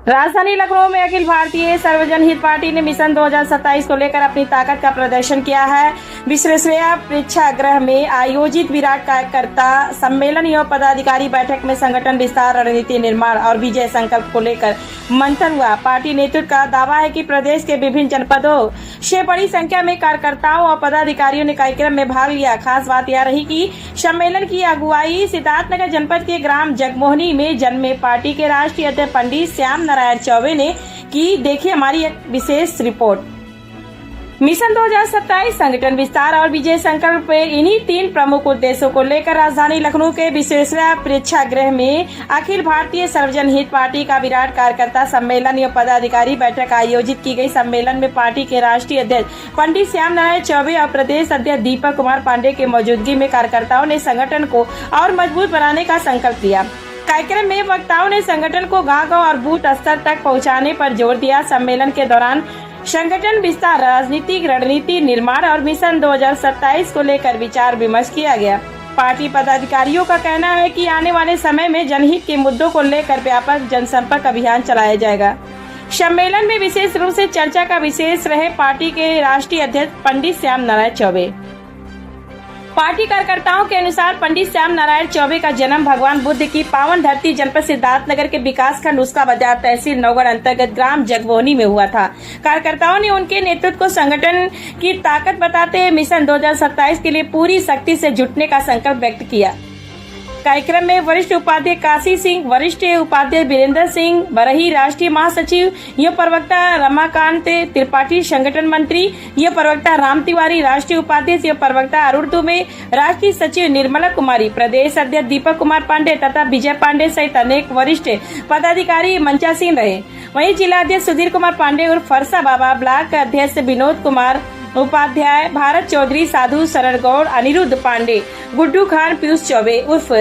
राजधानी लखनऊ में अखिल भारतीय सर्वजन हित पार्टी ने मिशन 2027 को लेकर अपनी ताकत का प्रदर्शन किया है। विश्वेश्वरैया प्रेक्षागृह में आयोजित विराट कार्यकर्ता सम्मेलन एवं पदाधिकारी बैठक में संगठन विस्तार, रणनीति निर्माण और विजय संकल्प को लेकर मंथन हुआ। पार्टी नेतृत्व का दावा है कि प्रदेश के विभिन्न जनपदों से बड़ी संख्या में कार्यकर्ताओं और पदाधिकारियों ने कार्यक्रम में भाग लिया। खास बात यह रही कि सम्मेलन की अगुवाई सिद्धार्थनगर जनपद के ग्राम जगमोहनी में जन्मे पार्टी के राष्ट्रीय अध्यक्ष पंडित श्याम नारायण चौबे ने की। देखिए हमारी एक विशेष रिपोर्ट। मिशन 2027 संगठन विस्तार और विजय संकल्प पे इन्हीं 3 प्रमुख उद्देश्यों को लेकर राजधानी लखनऊ के विश्वेश्वरैया प्रेक्षागृह में अखिल भारतीय सर्वजन हित पार्टी का विराट कार्यकर्ता सम्मेलन एवं पदाधिकारी बैठक आयोजित की गई। सम्मेलन में पार्टी के राष्ट्रीय अध्यक्ष पंडित श्याम नारायण चौबे और प्रदेश अध्यक्ष दीपक कुमार पांडे के मौजूदगी में कार्यकर्ताओं ने संगठन को और मजबूत बनाने का संकल्प लिया। कार्यक्रम में वक्ताओं ने संगठन को गांव-गांव और बूथ स्तर तक पहुंचाने पर जोर दिया। सम्मेलन के दौरान संगठन विस्तार, राजनीतिक रणनीति निर्माण और मिशन 2027 को लेकर विचार विमर्श किया गया। पार्टी पदाधिकारियों का कहना है कि आने वाले समय में जनहित के मुद्दों को लेकर व्यापक जनसंपर्क अभियान चलाया जाएगा। सम्मेलन में विशेष रूप से चर्चा का विषय रहे पार्टी के राष्ट्रीय अध्यक्ष पंडित श्याम नारायण चौबे। पार्टी कार्यकर्ताओं के अनुसार पंडित श्याम नारायण चौबे का जन्म भगवान बुद्ध की पावन धरती जनपद सिद्धार्थनगर के विकासखंड उसका बाजार तहसील नौगढ़ अंतर्गत ग्राम जगमोहनी में हुआ था। कार्यकर्ताओं ने उनके नेतृत्व को संगठन की ताकत बताते हुए मिशन 2027 के लिए पूरी शक्ति से जुटने का संकल्प व्यक्त किया। कार्यक्रम में वरिष्ठ उपाध्यक्ष काशी सिंह, वरिष्ठ उपाध्यक्ष वीरेंद्र सिंह बरही, राष्ट्रीय महासचिव यह प्रवक्ता रमाकांत त्रिपाठी, संगठन मंत्री यह प्रवक्ता राम तिवारी, राष्ट्रीय उपाध्यक्ष यह प्रवक्ता अरुण दुबे, राष्ट्रीय सचिव निर्मला कुमारी, प्रदेश अध्यक्ष दीपक कुमार पांडे तथा विजय पांडे सहित अनेक वरिष्ठ पदाधिकारी मंचासीन रहे। वहीं जिला अध्यक्ष सुधीर कुमार पांडे और फरसा बाबा, ब्लॉक अध्यक्ष विनोद कुमार उपाध्याय, भारत चौधरी, साधु शरण गौड़, अनिरुद्ध पांडे, गुड्डू खान, पीयूष चौबे उर्फ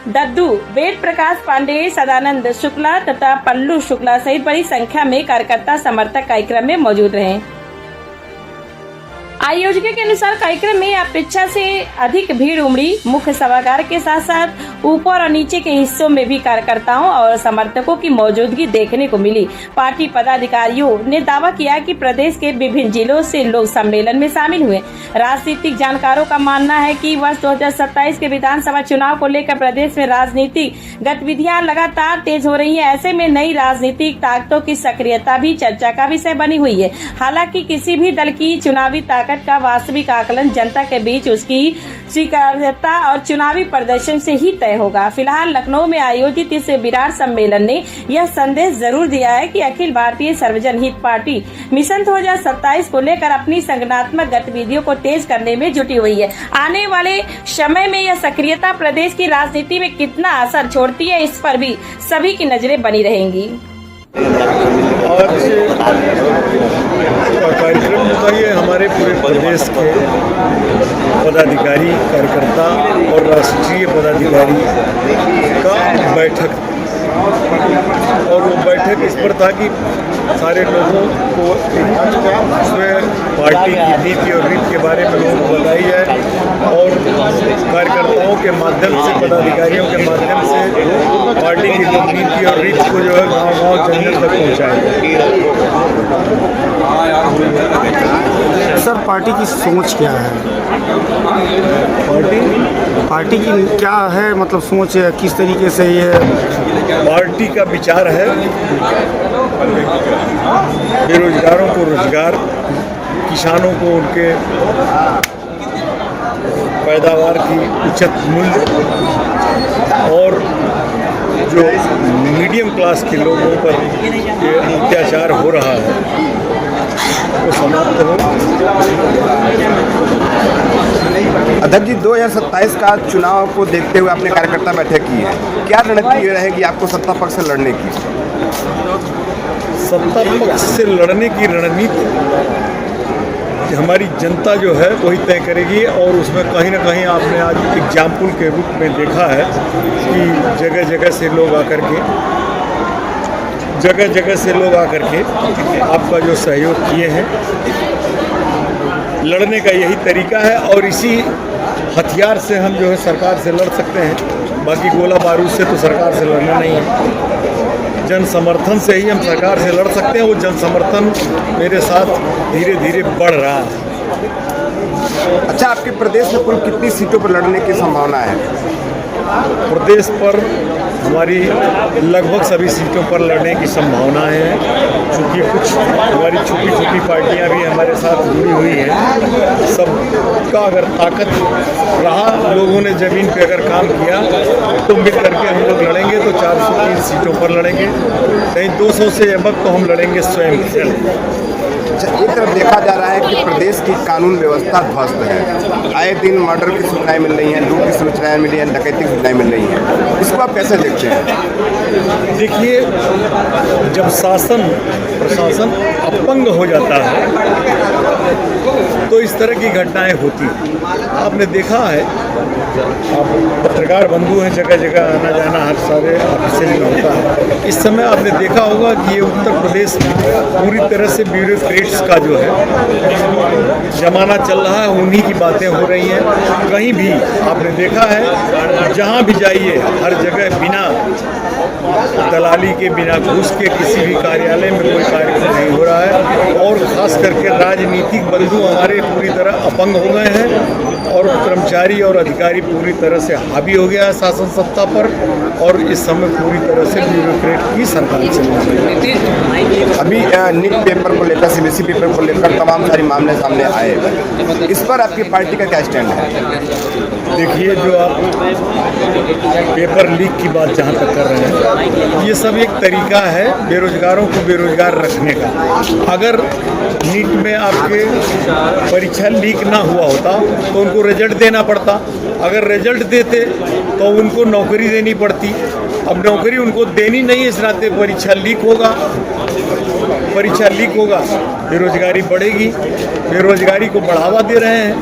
दद्दू, वेद प्रकाश पांडे, सदानंद शुक्ला तथा पल्लू शुक्ला सहित बड़ी संख्या में कार्यकर्ता समर्थक कार्यक्रम में मौजूद रहे। आयोजकों के अनुसार कार्यक्रम में अपेक्षा से अधिक भीड़ उमड़ी। मुख्य सभागार के साथ साथ ऊपर और नीचे के हिस्सों में भी कार्यकर्ताओं और समर्थकों की मौजूदगी देखने को मिली। पार्टी पदाधिकारियों ने दावा किया कि प्रदेश के विभिन्न जिलों से लोग सम्मेलन में शामिल हुए। राजनीतिक जानकारों का मानना है कि वर्ष 2027 के विधानसभा चुनाव को लेकर प्रदेश में राजनीतिक गतिविधियां लगातार तेज हो रही है। ऐसे में नई राजनीतिक ताकतों की सक्रियता भी चर्चा का विषय बनी हुई है। हालांकि किसी भी दल की चुनावी ताकत का वास्तविक आकलन जनता के बीच उसकी स्वीकार्यता और चुनावी प्रदर्शन से ही तय होगा। फिलहाल लखनऊ में आयोजित इस विराट सम्मेलन ने यह संदेश जरूर दिया है कि अखिल भारतीय सर्वजन हित पार्टी मिशन 2027 को लेकर अपनी संगठनात्मक गतिविधियों को तेज करने में जुटी हुई है। आने वाले समय में यह सक्रियता प्रदेश की राजनीति में कितना असर छोड़ती है, इस पर भी सभी की नजरें बनी रहेंगी। कार्यक्रम का ये हमारे पूरे प्रदेश के पदाधिकारी, कार्यकर्ता और राष्ट्रीय पदाधिकारी का बैठक, और वो बैठक इस पर था कि सारे लोगों को उसमें पार्टी की नीति और रीत के बारे में लोगों को बताई जाए और कार्यकर्ताओं के माध्यम से, पदाधिकारियों के माध्यम से पार्टी की नीति और रीत को जो है गाँव-गाँव जन-जन तक पहुँचाया जाए। सर, पार्टी की सोच क्या है? पार्टी की क्या है, मतलब सोच है, किस तरीके से ये पार्टी का विचार है बेरोजगारों को रोजगार, किसानों को उनके पैदावार की उचित मूल्य और जो मीडियम क्लास के लोगों पर ये अत्याचार हो रहा है वो समाप्त हो। अध्यक्ष जी, 2027 का चुनाव को देखते हुए आपने कार्यकर्ता बैठक की है, क्या रणनीति रहेगी आपको सत्ता पक्ष से लड़ने की? सत्ता पक्ष से लड़ने की रणनीति हमारी जनता जो है वही तय करेगी और उसमें कहीं ना कहीं आपने आज एग्जाम्पल के रूप में देखा है कि जगह जगह से लोग आकर के आपका जो सहयोग किए हैं, लड़ने का यही तरीका है और इसी हथियार से हम जो है सरकार से लड़ सकते हैं। बाकी गोला बारूद से तो सरकार से लड़ना नहीं है। जन समर्थन से ही हम सरकार से लड़ सकते हैं। वो जन समर्थन मेरे साथ धीरे धीरे बढ़ रहा है। अच्छा, आपके प्रदेश में कुल कितनी सीटों पर लड़ने की संभावना है? प्रदेश पर हमारी लगभग सभी सीटों पर लड़ने की संभावनाएं हैं, क्योंकि कुछ हमारी छोटी छोटी पार्टियां भी हमारे साथ जुड़ी हुई हैं। सबका अगर ताकत रहा, लोगों ने ज़मीन पे अगर काम किया तो मिल करके हम लोग लड़ेंगे तो 403 सीटों पर लड़ेंगे, नहीं 200 से अबक तो हम लड़ेंगे स्वयं से। अच्छा, एक तरफ देखा जा रहा है कि प्रदेश की कानून व्यवस्था ध्वस्त है। आए दिन मर्डर की सूचनाएं मिल रही हैं, लूट की सूचनाएं मिल रही हैं, डकैती की सूचनाएं मिल रही हैं। इसको आप कैसे देखते हैं? देखिए, जब शासन प्रशासन अपंग हो जाता है तो इस तरह की घटनाएं होती हैं। आपने देखा है, आप पत्रकार बंधु हैं, जगह जगह आना जाना हर सारे ऑफिस में होता है। इस समय आपने देखा होगा कि ये उत्तर प्रदेश पूरी तरह से ब्यूरोक्रेट्स का जो है जमाना चल रहा है, उन्हीं की बातें हो रही हैं। कहीं भी आपने देखा है, जहाँ भी जाइए हर जगह बिना दलाली के, बिना घूस के किसी भी कार्यालय में कोई कार्यक्रम नहीं हो रहा है। और ख़ास करके राजनीतिक बंधु हमारे पूरी तरह अपंग हो गए हैं और कर्मचारी और अधिकारी पूरी तरह से हावी हो गया है शासन सत्ता पर, और इस समय पूरी तरह से ब्यूरोक्रेट की सरकार चल रही है। अभी नीट पेपर को लेकर, सीबीएसई पेपर को लेकर तमाम सारे मामले सामने आए, इस पर आपकी पार्टी का क्या स्टैंड है? देखिए, जो आप पेपर लीक की बात जहाँ तक कर रहे हैं, ये सब एक तरीका है बेरोजगारों को बेरोजगार रखने का। अगर नीट में आपके परीक्षा लीक ना हुआ होता तो उनको रिजल्ट देना पड़ता, अगर रिजल्ट देते तो उनको नौकरी देनी पड़ती। अब नौकरी उनको देनी नहीं है, इस नाते परीक्षा लीक होगा, परीक्षा लीक होगा, बेरोजगारी बढ़ेगी, बेरोजगारी को बढ़ावा दे रहे हैं।